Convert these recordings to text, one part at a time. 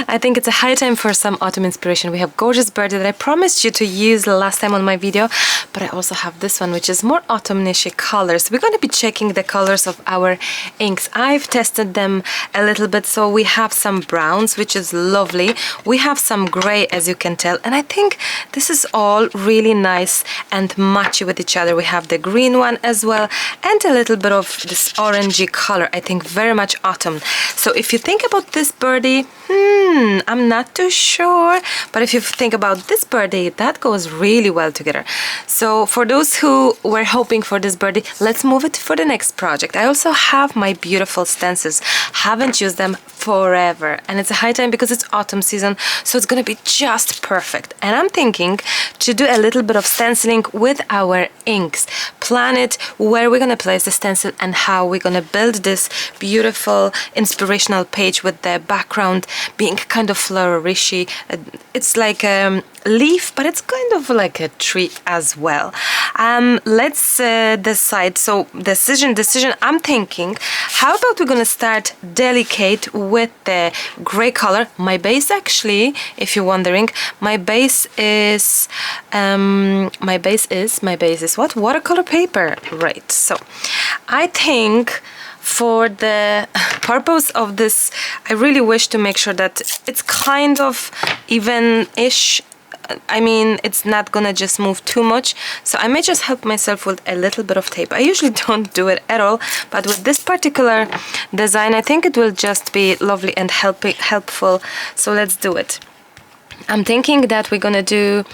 I think it's a high time for some autumn inspiration. We have gorgeous Birdie that I promised you to use last time on my video, but I also have this one, which is more autumnish colors. We're going to be checking the colors of our inks. I've tested them a little bit, so we have some browns, which is lovely. We have some gray, as you can tell, and I think this is all really nice and matchy with each other. We have the green one as well, and a little bit of this orangey color. I think very much autumn. So if you think about this Birdie, I'm not too sure, but if you think about this Birdie, that goes really well together. So for those who were hoping for this Birdie, let's move it for the next project. I also have my beautiful stencils. Haven't used them forever, and it's a high time because it's autumn season, so it's gonna be just perfect. And I'm thinking to do a little bit of stenciling with our inks, plan it where we're gonna place the stencil and how we're gonna build this beautiful inspirational page with the background being kind of flourishy. It's like a leaf, but it's kind of like a tree as well. Let's decide. So decision. I'm thinking, how about we're gonna start delicate with the gray color. My base, actually, if you're wondering, my base is what? Watercolor paper, right? So I think for the purpose of this, I really wish to make sure that it's kind of even-ish. I mean, it's not gonna just move too much, so I may just help myself with a little bit of tape. I usually don't do it at all, but with this particular design, I think it will just be lovely and helpful, so let's do it. I'm thinking that we're gonna do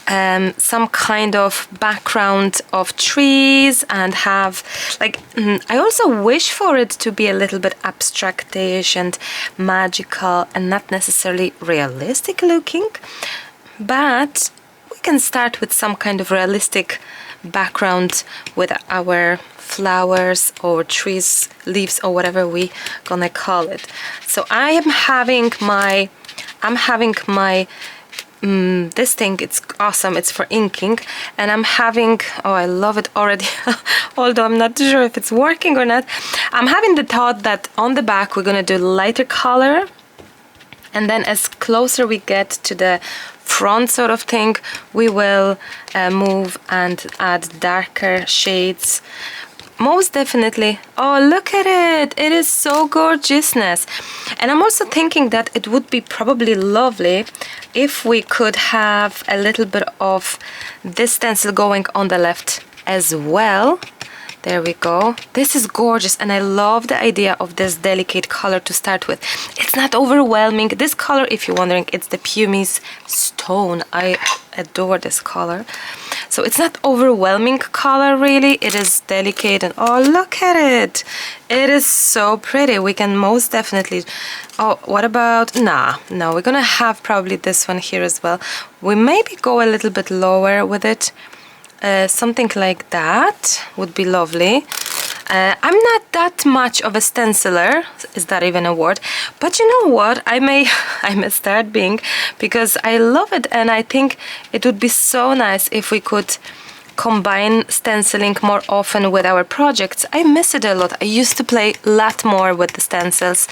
some kind of background of trees and have like I also wish for it to be a little bit abstractish and magical and not necessarily realistic looking, but we can start with some kind of realistic background with our flowers or trees, leaves, or whatever we gonna call it. So I am having my this thing, it's awesome, it's for inking, and I'm having, oh, I love it already, although I'm not sure if it's working or not. I'm having the thought that on the back we're gonna do lighter color, and then as closer we get to the front sort of thing, we will move and add darker shades. Most definitely. Oh, look at it! It is so gorgeousness. And I'm also thinking that it would be probably lovely if we could have a little bit of this stencil going on the left as well. There we go. This is gorgeous, and I love the idea of this delicate color to start with. It's not overwhelming. This color, if you're wondering, it's the Pumice Stone. I adore this color. So it's not overwhelming color, really. It is delicate, and oh, look at it. It is so pretty. We can most definitely... Oh, what about... No, we're gonna have probably this one here as well. We maybe go a little bit lower with it. Something like that would be lovely. I'm not that much of a stenciler, is that even a word? But you know what, I may start being, because I love it, and I think it would be so nice if we could combine stenciling more often with our projects. I miss it a lot. I used to play a lot more with the stencils.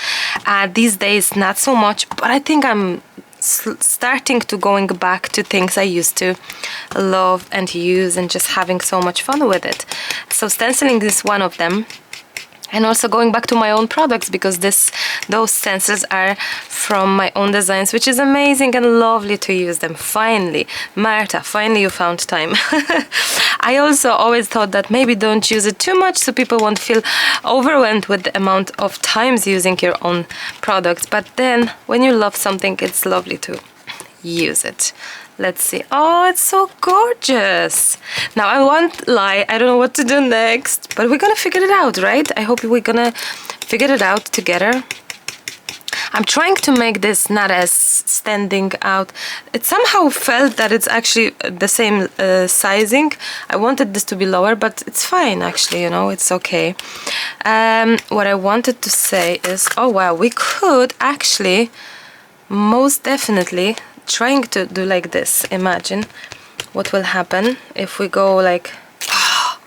These days, not so much, but I think I'm starting to going back to things I used to love and use and just having so much fun with it. So stenciling is one of them. And also going back to my own products, because those stencils are from my own designs, which is amazing and lovely to use them. Finally, Marta, finally you found time. I also always thought that maybe don't use it too much so people won't feel overwhelmed with the amount of times using your own products. But then when you love something, it's lovely to use it. Let's see. Oh, it's so gorgeous. Now, I won't lie, I don't know what to do next, but we're gonna figure it out, right? I hope we're gonna figure it out together. I'm trying to make this not as standing out. It somehow felt that it's actually the same sizing. I wanted this to be lower, but it's fine, actually, you know, it's okay. What I wanted to say is, oh wow, we could actually most definitely trying to do like this. Imagine what will happen if we go like, oh,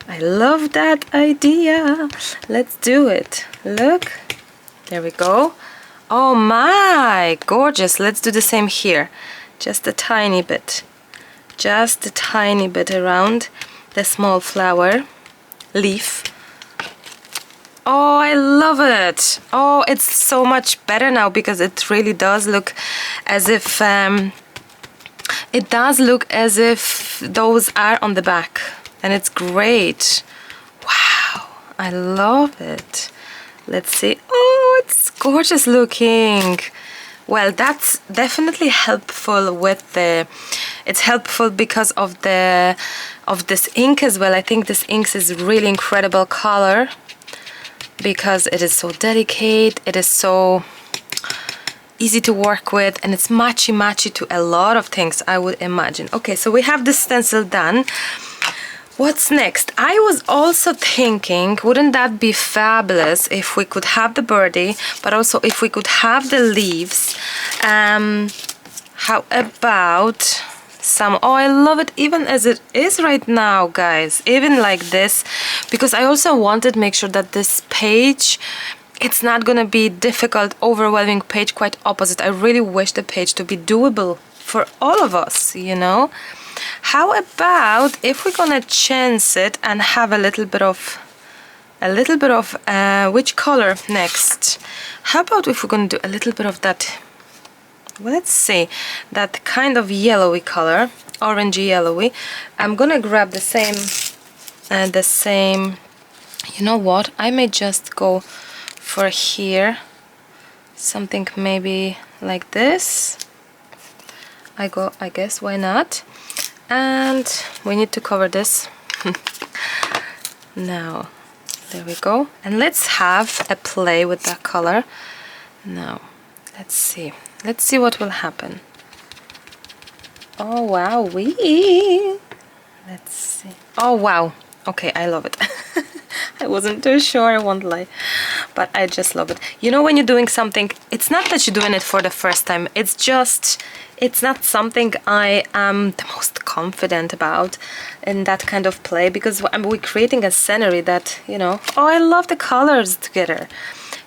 I love that idea. Let's do it. Look, there we go. Oh my, gorgeous. Let's do the same here. Just a tiny bit. Just a tiny bit around the small flower leaf. Oh, I love it. Oh, it's so much better now because it really does look as if those are on the back, and it's great. Wow, I love it. Let's see. Oh, it's gorgeous looking. Well, that's definitely helpful with the, it's helpful because of this ink as well. I think this ink is really incredible color because it is so delicate, it is so easy to work with, and it's matchy to a lot of things, I would imagine. Okay, so we have this stencil done. What's next? I was also thinking, wouldn't that be fabulous if we could have the birdie, but also if we could have the leaves. How about some, oh, I love it even as it is right now, guys, even like this, because I also wanted to make sure that this page, it's not gonna be difficult, overwhelming page, quite opposite. I really wish the page to be doable for all of us, you know. How about if we're gonna chance it and have a little bit of which color next? How about if we're gonna do a little bit of that, let's see, that kind of yellowy color, orangey yellowy. I'm gonna grab the same, you know what, I may just go for here something maybe like this. I guess, why not? And we need to cover this. Now, there we go. And let's have a play with that color. Now, let's see what will happen. Oh wow, let's see. Oh wow, okay, I love it. I wasn't too sure, I won't lie, but I just love it. You know, when you're doing something, it's not that you're doing it for the first time, it's just, it's not something I am the most confident about in that kind of play, because we're creating a scenery that, you know, oh, I love the colors together.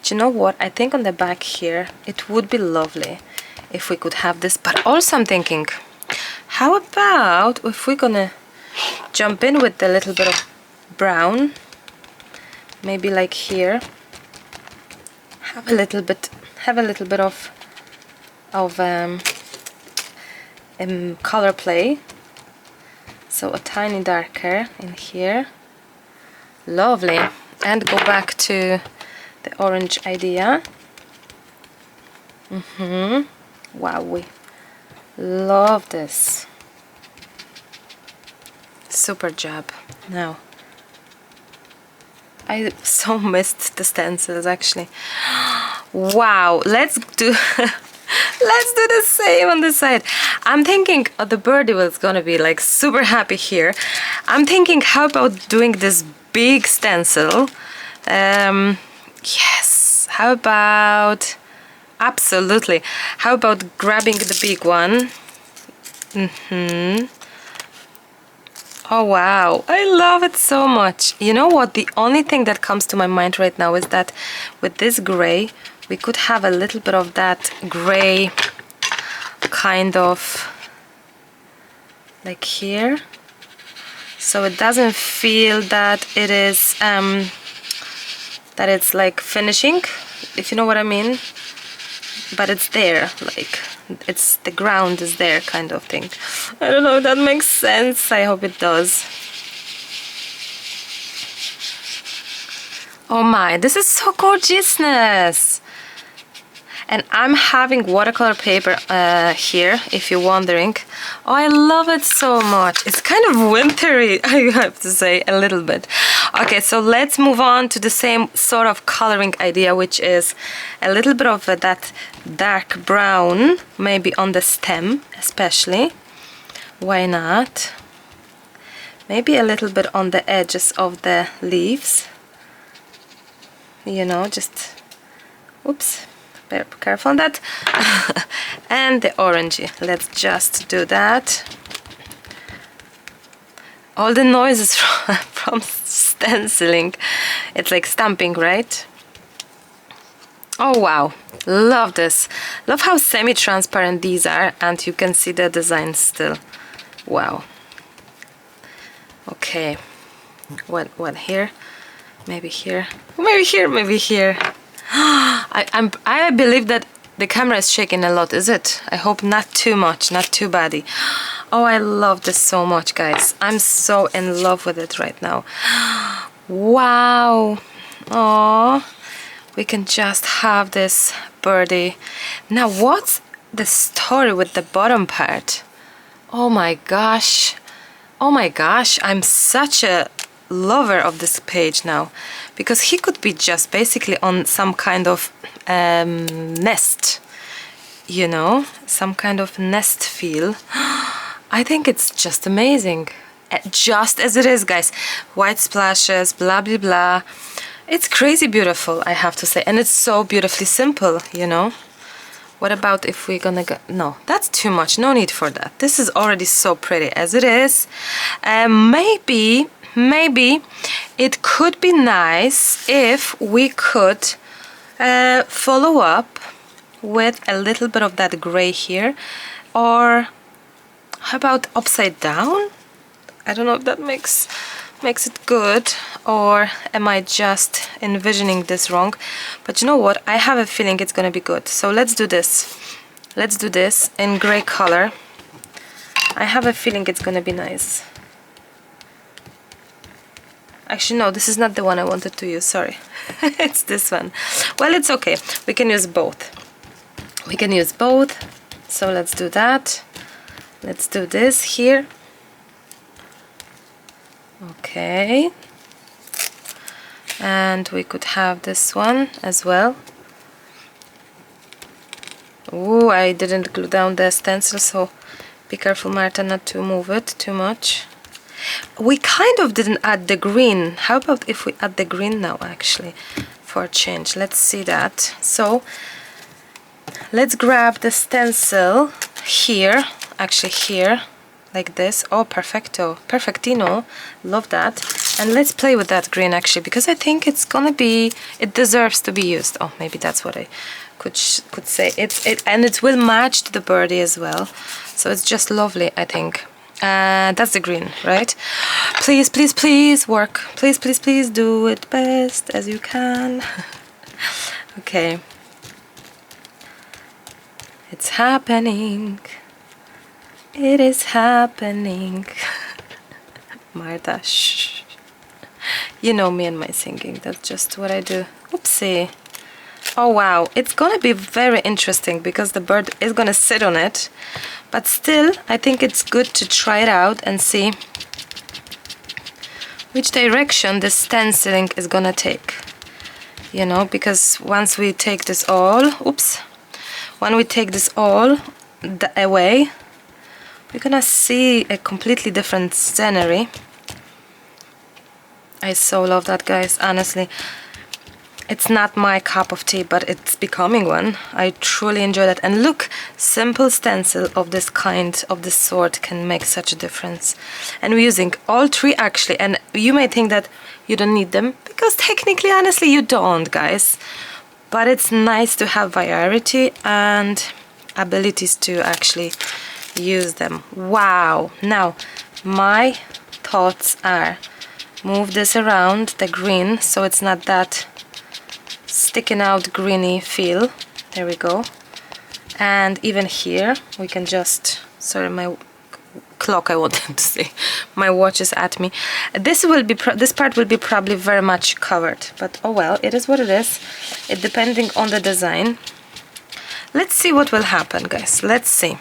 Do you know what, I think on the back here, it would be lovely if we could have this, but also I'm thinking, how about if we're gonna jump in with a little bit of brown, maybe like here, have a little bit of color play, so a tiny darker in here, lovely, and go back to the orange idea. Wow, we love this. Super job. Now, I so missed the stencils actually. Wow, let's do let's do the same on this side. I'm thinking the birdie was gonna be like super happy here. I'm thinking, how about doing this big stencil? Yes, how about, absolutely, how about grabbing the big one? Oh wow, I love it so much. You know what, the only thing that comes to my mind right now is that with this gray, we could have a little bit of that gray kind of like here, so it doesn't feel that it is that it's like finishing, if you know what I mean, but it's there, like it's, the ground is there kind of thing. I don't know if that makes sense, I hope it does. Oh my, this is so gorgeousness. And I'm having watercolor paper here, if you're wondering. Oh, I love it so much. It's kind of wintry, I have to say, a little bit. Okay, so let's move on to the same sort of coloring idea, which is a little bit of that dark brown, maybe on the stem especially. Why not? Maybe a little bit on the edges of the leaves. You know, just, oops. Be careful on that. And the orangey, let's just do that. All the noises from stenciling, it's like stamping, right? Oh wow, love this. Love how semi-transparent these are, and you can see the design still. Wow. Okay, what here? Maybe here, maybe here, maybe here. I believe that the camera is shaking a lot, is it? I hope not too much, not too badly. Oh, I love this so much, guys. I'm so in love with it right now. Wow. Oh, we can just have this birdie. Now, what's the story with the bottom part? Oh my gosh. Oh my gosh, I'm such a lover of this page now, because he could be just basically on some kind of nest, you know, some kind of nest feel. I think it's just amazing, just as it is, guys. White splashes, blah blah blah. It's crazy beautiful, I have to say, and it's so beautifully simple, you know. What about if we're gonna go? No, that's too much. No need for that. This is already so pretty as it is. Maybe it could be nice if we could follow up with a little bit of that gray here, or how about upside down? I don't know if that makes it good, or am I just envisioning this wrong? But you know what, I have a feeling it's gonna be good. So let's do this. Let's do this in gray color. I have a feeling it's gonna be nice. Actually no, this is not the one I wanted to use, sorry. It's this one. Well, it's okay, we can use both. We can use both. So let's do that. Let's do this here. Okay, and we could have this one as well. Ooh, I didn't glue down the stencil, so be careful, Marta, not to move it too much. We kind of didn't add the green. How about if we add the green now, actually, for a change? Let's see that. So let's grab the stencil here, actually here, like this. Oh, perfecto, perfectino, love that. And let's play with that green, actually, because I think it's gonna be, it deserves to be used. Oh, maybe that's what I could say. And it will match to the birdie as well, so it's just lovely, I think. That's the green, right? Please, please, please work. Please, please, please do it best as you can. Okay, it's happening. It is happening. Marta, shh. You know me and my singing, that's just what I do. Oopsie. Oh wow, it's gonna be very interesting because the bird is gonna sit on it. But still, I think it's good to try it out and see which direction the stenciling is gonna take. You know, because once we take this all, when we take this all away, we're gonna see a completely different scenery. I so love that, guys, honestly. It's not my cup of tea, but it's becoming one. I truly enjoy that. And look, simple stencil of this kind, of this sort, can make such a difference. And we're using all three, actually, and you may think that you don't need them, because technically, honestly, you don't, guys. But it's nice to have variety and abilities to actually use them. Wow. Now my thoughts are, move this around the green so it's not that sticking out greeny feel. There we go. And even here we can just, sorry, my clock, I wanted to say, my watch is at me. This part will be probably very much covered, but oh well, it is what it is. It depending on the design. Let's see what will happen, guys. Let's see.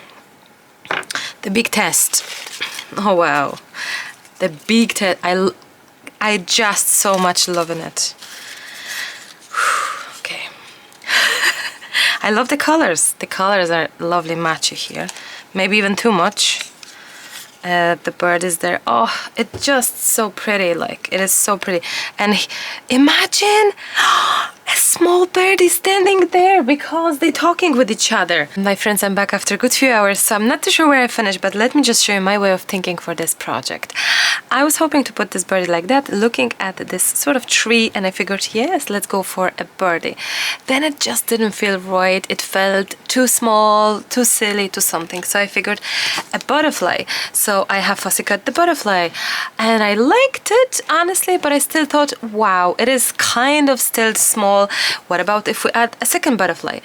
The big test. Oh wow, the big test. I just so much loving it. Okay. I love the colors. The colors are lovely matchy here. Maybe even too much. The bird is there. Oh, it's just so pretty. Like, it is so pretty. And imagine a small birdie standing there because they're talking with each other. My friends, I'm back after a good few hours, so I'm not too sure where I finished, but let me just show you my way of thinking for this project. I was hoping to put this birdie like that, looking at this sort of tree, and I figured, yes, let's go for a birdie. Then it just didn't feel right. It felt too small, too silly, too something. So I figured a butterfly. So I have fussy cut the butterfly, and I liked it, honestly, but I still thought, wow, it is kind of still small. What about if we add a second butterfly?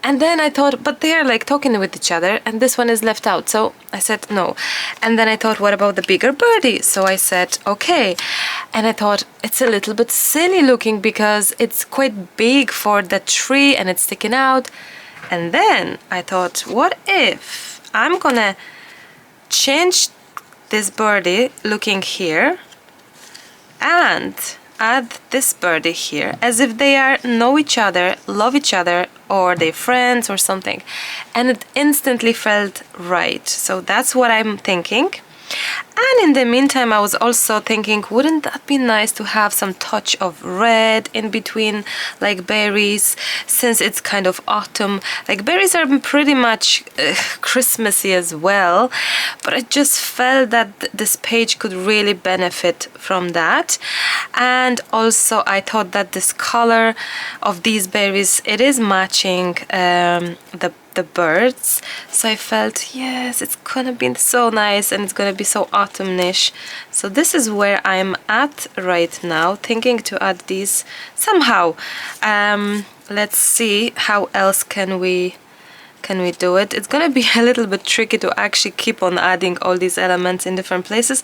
And then I thought, but they are like talking with each other and this one is left out. So I said no. And then I thought, what about the bigger birdie? So I said, okay. And I thought it's a little bit silly looking because it's quite big for the tree and it's sticking out. And then I thought, what if I'm gonna change this birdie looking here and add this birdie here as if they are know each other, love each other, or they're friends or something, and it instantly felt right. So that's what I'm thinking. And in the meantime, I was also thinking, wouldn't that be nice to have some touch of red in between, like berries, since it's kind of autumn. Like berries are pretty much Christmassy as well, but I just felt that this page could really benefit from that. And also I thought that this color of these berries, it is matching the birds, so I felt, yes, it's gonna be so nice and it's gonna be so autumnish. So this is where I'm at right now, thinking to add these somehow. Let's see how else can we do it. It's gonna be a little bit tricky to actually keep on adding all these elements in different places,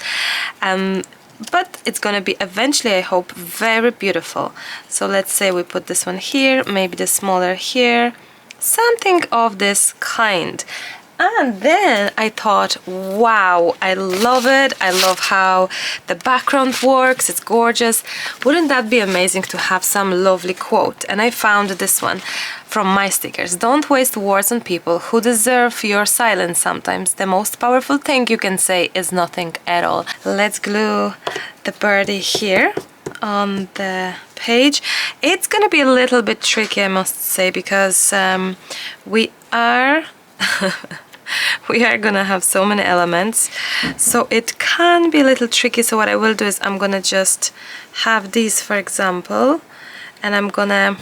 but it's gonna be eventually, I hope, very beautiful. So let's say we put this one here, maybe the smaller here, something of this kind. And then I thought, wow, I love it. I love how the background works. It's gorgeous. Wouldn't that be amazing to have some lovely quote? And I found this one from my stickers. Don't waste words on people who deserve your silence sometimes. The most powerful thing you can say is nothing at all. Let's glue the birdie here on the page. It's gonna be a little bit tricky, I must say, because we are gonna have so many elements, so it can be a little tricky. So what I will do is I'm gonna just have these, for example, and I'm gonna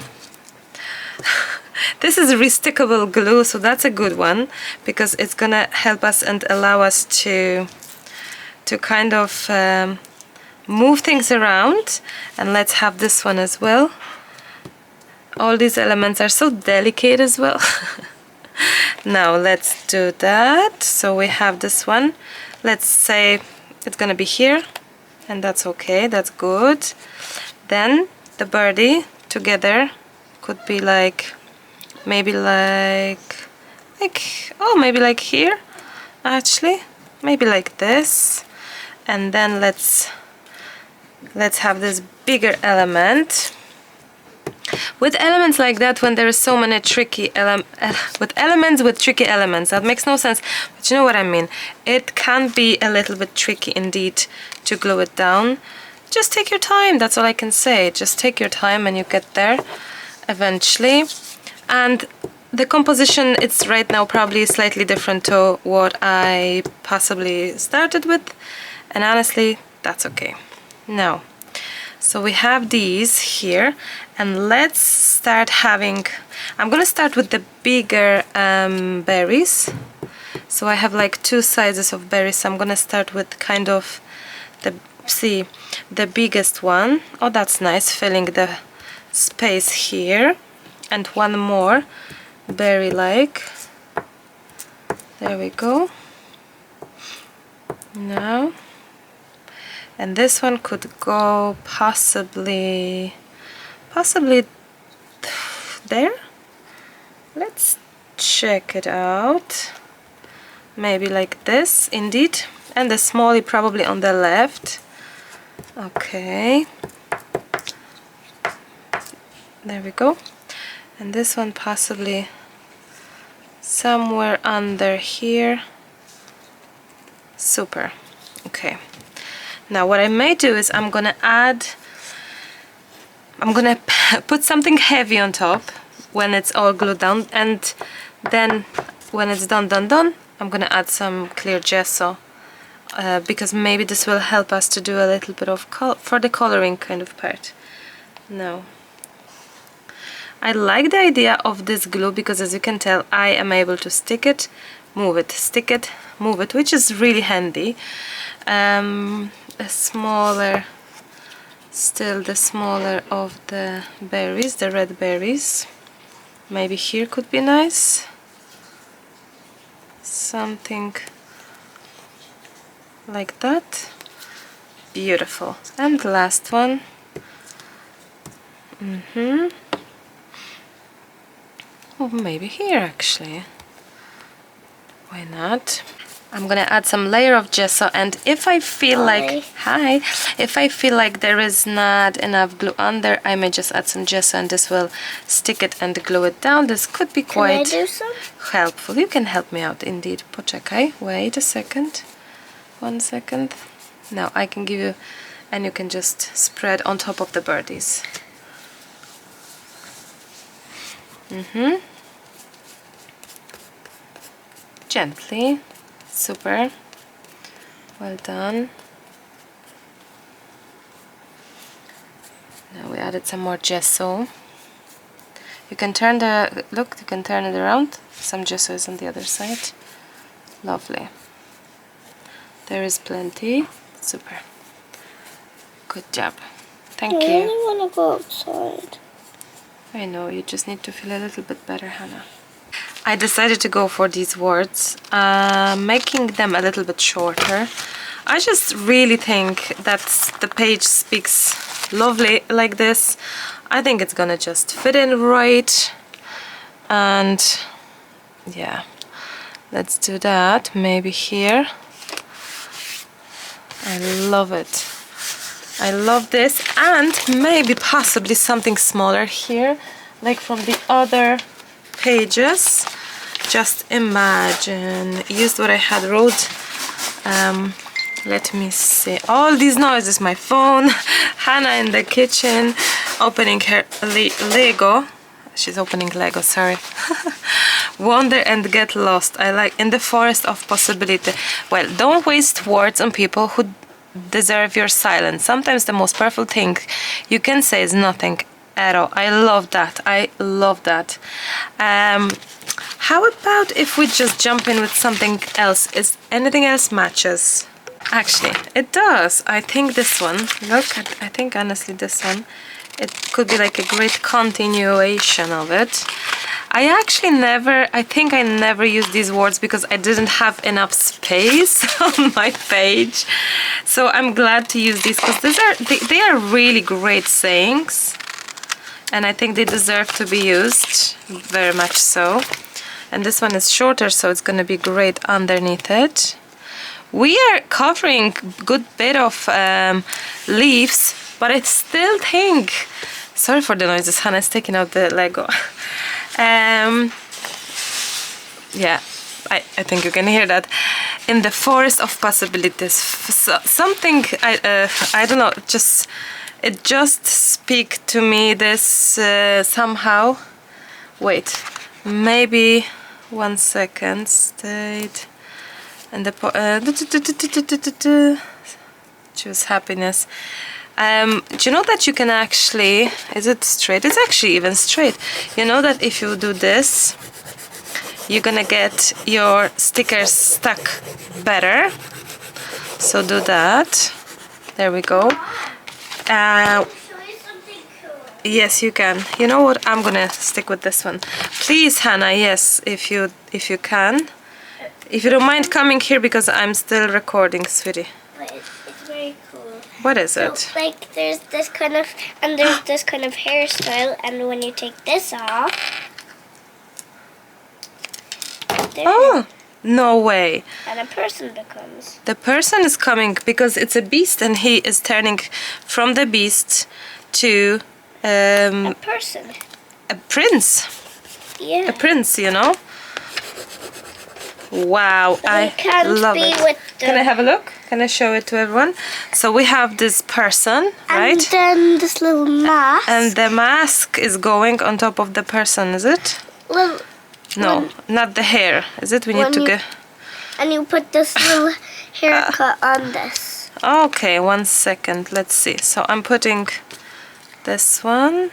this is restickable glue, so that's a good one because it's gonna help us and allow us to kind of move things around. And let's have this one as well. All these elements are so delicate as well. Now let's do that. So we have this one. Let's say it's gonna be here, and that's okay, that's good. Then the birdie together could be like, maybe like oh, maybe like here, actually, maybe like this. And then let's have this bigger element. With elements like that, when there are so many tricky with elements with tricky elements, that makes no sense, but you know what I mean. It can be a little bit tricky indeed to glue it down. Just take your time, that's all I can say. Just take your time and you get there eventually. And the composition, it's right now probably slightly different to what I possibly started with, and honestly, that's okay. Now, so we have these here, and let's start having, I'm gonna start with the bigger berries. So I have like two sizes of berries, so I'm gonna start with kind of the biggest one. Oh, that's nice, filling the space here. And one more berry like, there we go. Now, and this one could go possibly there. Let's check it out. Maybe like this, indeed. And the smallie probably on the left. Okay. There we go. And this one possibly somewhere under here. Super. Okay. Now what I may do is I'm gonna put something heavy on top when it's all glued down, and then when it's done, I'm gonna add some clear gesso, because maybe this will help us to do a little bit of for the coloring kind of part. No. I like the idea of this glue because, as you can tell, I am able to stick it, move it, stick it, move it, which is really handy. A smaller, still the smaller of the berries, the red berries. Maybe here could be nice. Something like that. Beautiful. And the last one. Oh, maybe here actually. Why not? I'm gonna add some layer of gesso, and if I feel if I feel like there is not enough glue under, I may just add some gesso and this will stick it and glue it down. This could be quite helpful. You can help me out indeed. Poczekaj, wait a second. 1 second. Now I can give you, and you can just spread on top of the birdies. Gently. Super. Well done. Now we added some more gesso. You can turn you can turn it around. Some gesso is on the other side. Lovely. There is plenty. Super. Good job. Thank you. I only want to go outside. I know, you just need to feel a little bit better, Hannah. I decided to go for these words, making them a little bit shorter. I just really think that the page speaks lovely like this. I think it's gonna just fit in right. And yeah, let's do that. Maybe here. I love it. I love this, and maybe possibly something smaller here, like from the other pages. Just imagine, used what I had wrote. Let me see, all these noises, my phone, Hannah in the kitchen opening her Lego. She's opening Lego, sorry. Wander and get lost. I like in the forest of possibility. Well, don't waste words on people who deserve your silence. Sometimes the most powerful thing you can say is nothing at all. I love that. I love that. How about if we just jump in with something else? Is anything else matches? Actually, it does. I think this one, look, I think honestly this one, it could be like a great continuation of it. I think I never used these words because I didn't have enough space on my page. So I'm glad to use these because they are really great sayings. And I think they deserve to be used, very much so. And this one is shorter, so it's going to be great underneath it. We are covering a good bit of leaves, but I still think... Sorry for the noises, Hannah's taking out the Lego. Yeah, I think you can hear that. In the forest of possibilities. Something, I don't know, it just speaks to me this somehow. Wait, maybe 1 second. State and the choose happiness. Do you know that you can actually, is it straight? It's actually even straight. You know that if you do this, you're gonna get your stickers stuck better. So do that. There we go. Yes, you can. You know what? I'm gonna stick with this one. Please, Hannah. Yes, if you can. If you don't mind coming here because I'm still recording, sweetie. But it's very cool. What is it? Like there's this kind of hairstyle, and when you take this off, oh, no way. And a person becomes. The person is coming because it's a beast, and he is turning from the beast to a person. A prince. Yeah. A prince, you know. Wow, I love it. Can I have a look? Can I show it to everyone? So we have this person, right? And then this little mask. And the mask is going on top of the person, is it? Well, No, not the hair, is it? We need to get... And you put this little haircut on this. Okay, 1 second. Let's see. So I'm putting this one.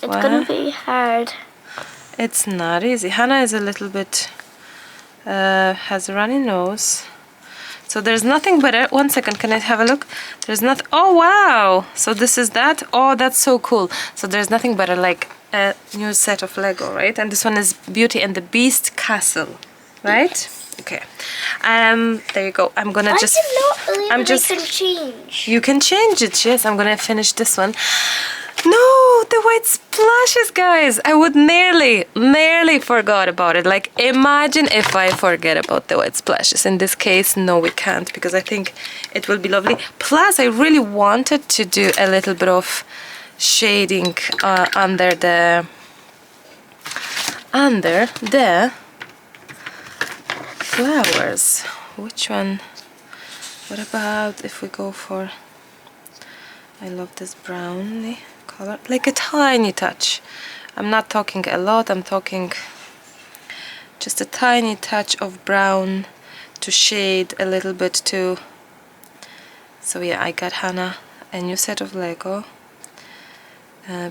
It's gonna be hard. It's not easy. Hannah is a little bit... has a runny nose. So there's nothing better. 1 second, can I have a look? There's not... Oh, wow! So this is that. Oh, that's so cool. So there's nothing better like a new set of Lego, right? And this one is Beauty and the Beast Castle, right? Okay. There you go. I'm gonna just... I'm just... can change. You can change it, yes. I'm gonna finish this one. No, the white splashes, guys. I would nearly forgot about it. Like, imagine if I forget about the white splashes. In this case, no, we can't, because I think it will be lovely. Plus, I really wanted to do a little bit of shading under the flowers. Which one? What about if we go for... I love this browny color, like a tiny touch. I'm not talking a lot, I'm talking just a tiny touch of brown to shade a little bit too. So yeah, I got Hannah a new set of Lego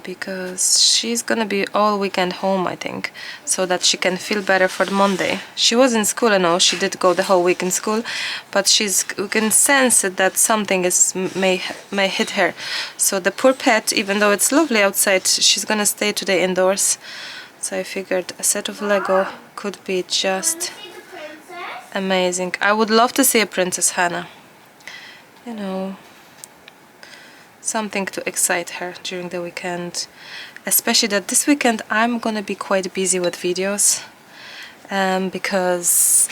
because she's gonna be all weekend home, I think, so that she can feel better for Monday. She was in school, I know, she did go the whole week in school, but we can sense it that something may hit her. So the poor pet, even though it's lovely outside, she's gonna stay today indoors. So I figured a set of Lego could be just amazing. I would love to see a Princess Hannah. You know, something to excite her during the weekend, especially that this weekend I'm gonna be quite busy with videos because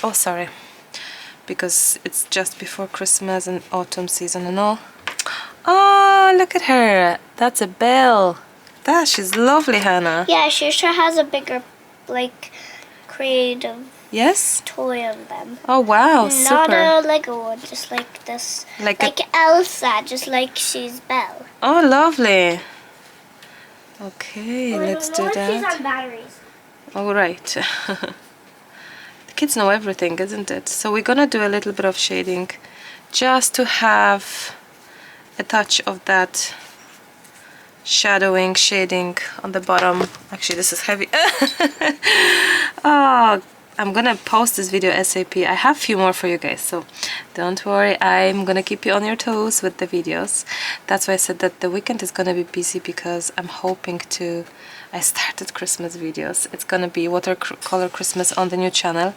it's just before Christmas and autumn season and all. Oh, look at her, that's a bell. She's lovely, Hannah. Yeah, she sure has a bigger, like, creative toy on them. Oh wow, Not super. a Lego one, just like this. Like Elsa, just like she's Belle. Oh, lovely. Okay, let's do that. She's on batteries. All right. The kids know everything, isn't it? So we're gonna do a little bit of shading just to have a touch of that shadowing, shading on the bottom. Actually, this is heavy. Oh, I'm gonna post this video ASAP. I have a few more for you guys, so don't worry, I'm gonna keep you on your toes with the videos. That's why I said that the weekend is gonna be busy, because I'm hoping to... I started Christmas videos. It's gonna be watercolor Christmas on the new channel,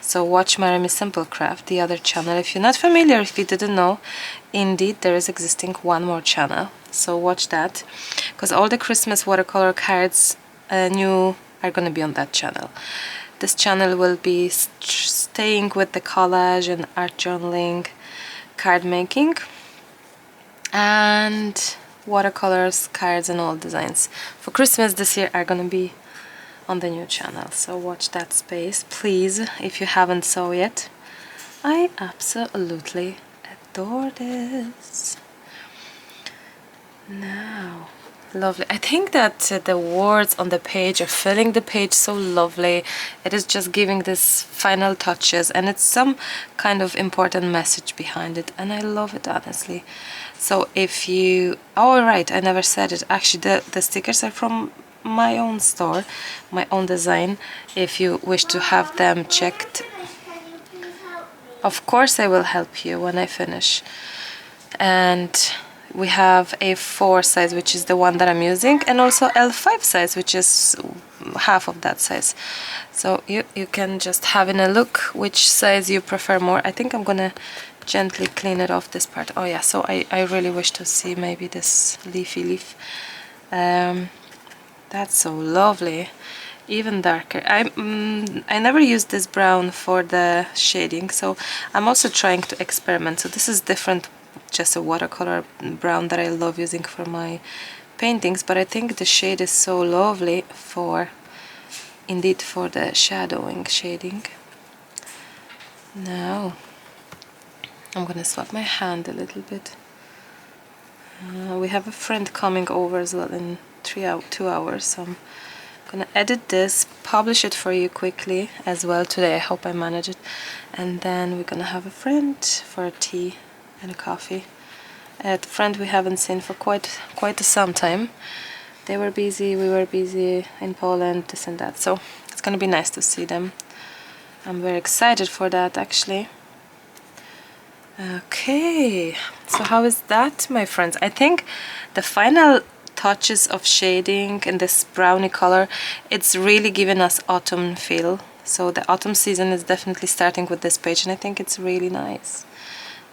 so watch Maremi Simple Craft, the other channel. If you're not familiar, if you didn't know, indeed there is existing one more channel, so watch that, because all the Christmas watercolor cards new are gonna be on that channel. This channel will be staying with the collage and art journaling, card making, and watercolors, cards and all designs for Christmas this year are gonna be on the new channel, so watch that space, please, if you haven't saw yet. I absolutely adore this. Now, lovely. I think that the words on the page are filling the page so lovely. It is just giving this final touches, and it's some kind of important message behind it, and I love it, honestly. So if you... oh, right, I never said it. Actually, the stickers are from my own store, my own design. If you wish to have them checked, of course I will help you when I finish. And we have A4 size, which is the one that I'm using, and also L5 size, which is half of that size. So you can just have in a look which size you prefer more. I think I'm gonna gently clean it off this part. Oh yeah, so I really wish to see maybe this leafy leaf. That's so lovely. Even darker. I never used this brown for the shading, so I'm also trying to experiment. So this is different, just a watercolor brown that I love using for my paintings, but I think the shade is so lovely for the shadowing, shading. Now I'm gonna swap my hand a little bit. We have a friend coming over as well in 2 hours, so I'm gonna edit this, publish it for you quickly as well today. I hope I manage it, and then we're gonna have a friend for a tea and a coffee. A friend we haven't seen for quite some time. They were busy, we were busy in Poland, this and that, so it's gonna be nice to see them. I'm very excited for that, actually. Okay, so how is that, my friends? I think the final touches of shading in this brownie color, it's really giving us autumn feel. So the autumn season is definitely starting with this page, and I think it's really nice.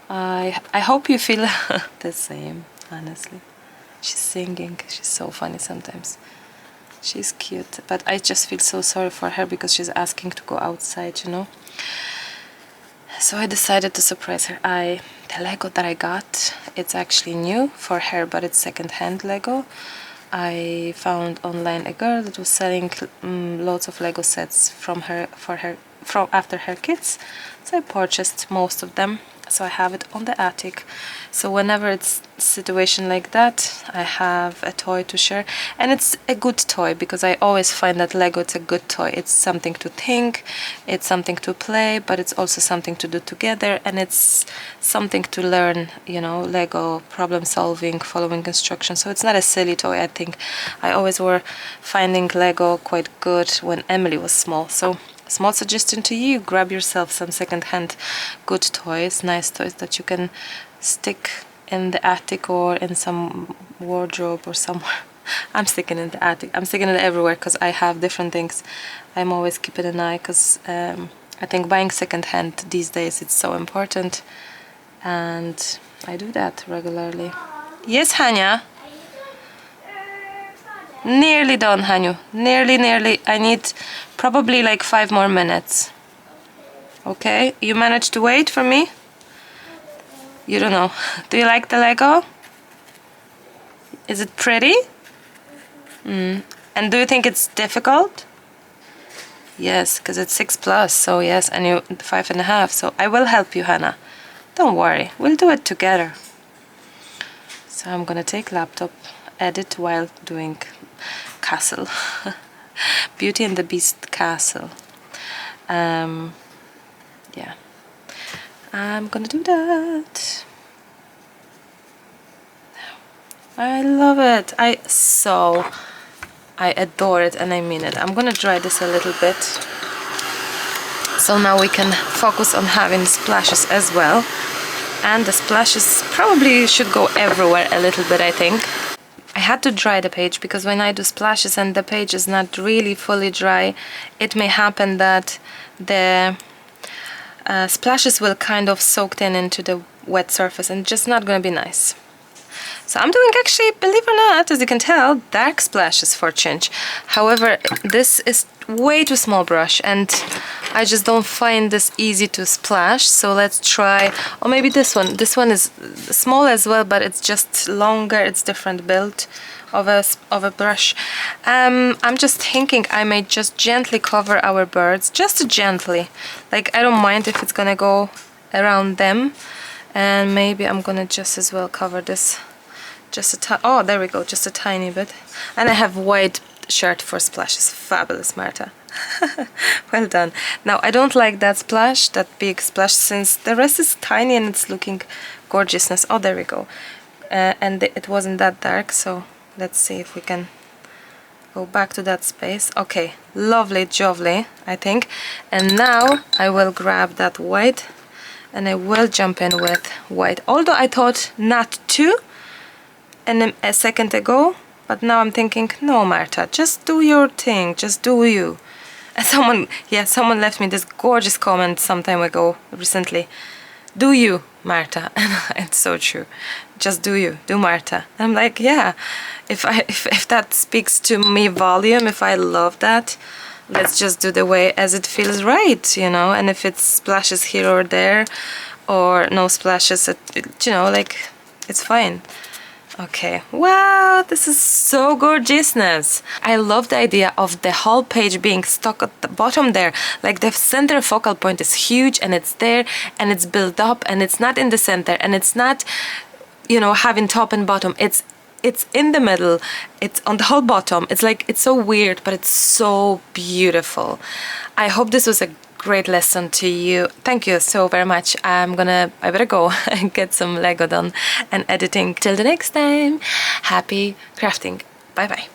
I hope you feel the same, honestly. She's singing, she's so funny sometimes. She's cute, but I just feel so sorry for her because she's asking to go outside, you know. So I decided to surprise her. The Lego that I got, it's actually new for her, but it's second-hand Lego. I found online a girl that was selling lots of Lego sets from after her kids, so I purchased most of them. So I have it on the attic. So whenever it's a situation like that, I have a toy to share, and it's a good toy because I always find that Lego, it's a good toy. It's something to think, it's something to play, but it's also something to do together, and it's something to learn, you know, Lego problem solving, following instructions. So it's not a silly toy. I think I always were finding Lego quite good when Emily was small. So small suggestion to you, grab yourself some second-hand good toys, nice toys that you can stick in the attic or in some wardrobe or somewhere. I'm sticking in the attic, I'm sticking it everywhere because I have different things. I'm always keeping an eye because I think buying second-hand these days, it's so important, and I do that regularly. Yes, Hania? Nearly done, Hanyu. Nearly. I need probably like 5 more minutes. Okay, you managed to wait for me? You don't know. Do you like the Lego? Is it pretty? And do you think it's difficult? Yes, because it's 6+, so yes, and you 5.5, so I will help you, Hannah. Don't worry, we'll do it together. So I'm gonna take laptop, edit while doing castle. Beauty and the Beast castle. Yeah, I'm gonna do that. I love it. I adore it, and I mean it. I'm gonna dry this a little bit, so now we can focus on having splashes as well. And the splashes probably should go everywhere a little bit, I think. I had to dry the page because when I do splashes and the page is not really fully dry, it may happen that the splashes will kind of soak in into the wet surface and just not gonna be nice. So I'm doing, actually, believe it or not, as you can tell, dark splashes for change. However, this is way too small brush and I just don't find this easy to splash. So let's try, or maybe this one. This one is small as well, but it's just longer. It's different build of a brush. I'm just thinking I may just gently cover our birds, just gently. Like, I don't mind if it's gonna go around them, and maybe I'm gonna just as well cover this. Oh, there we go, just a tiny bit. And I have white shirt for splashes. Fabulous, Marta. Well done. Now, I don't like that splash, that big splash, since the rest is tiny and it's looking gorgeousness. Oh, there we go. And it wasn't that dark, so let's see if we can go back to that space. Okay, lovely, jovely, I think. And now I will grab that white and I will jump in with white. Although I thought not to, and a second ago, but now I'm thinking, no, Marta, just do your thing, just do you. And someone left me this gorgeous comment some time ago, recently. Do you, Marta? And it's so true. Just do you, do Marta. And I'm like, yeah, if that speaks to me volume, if I love that, let's just do the way as it feels right, you know. And if it splashes here or there, or no splashes, you know, like, it's fine. Okay, wow, this is so gorgeousness. I love the idea of the whole page being stuck at the bottom there. Like the center focal point is huge and it's there and it's built up and it's not in the center and it's not, you know, having top and bottom. It's in the middle, it's on the whole bottom. It's like, it's so weird, but it's so beautiful. I hope this was a great lesson to you. Thank you so very much. I better go and get some Lego done and editing. Till the next time, happy crafting. Bye bye.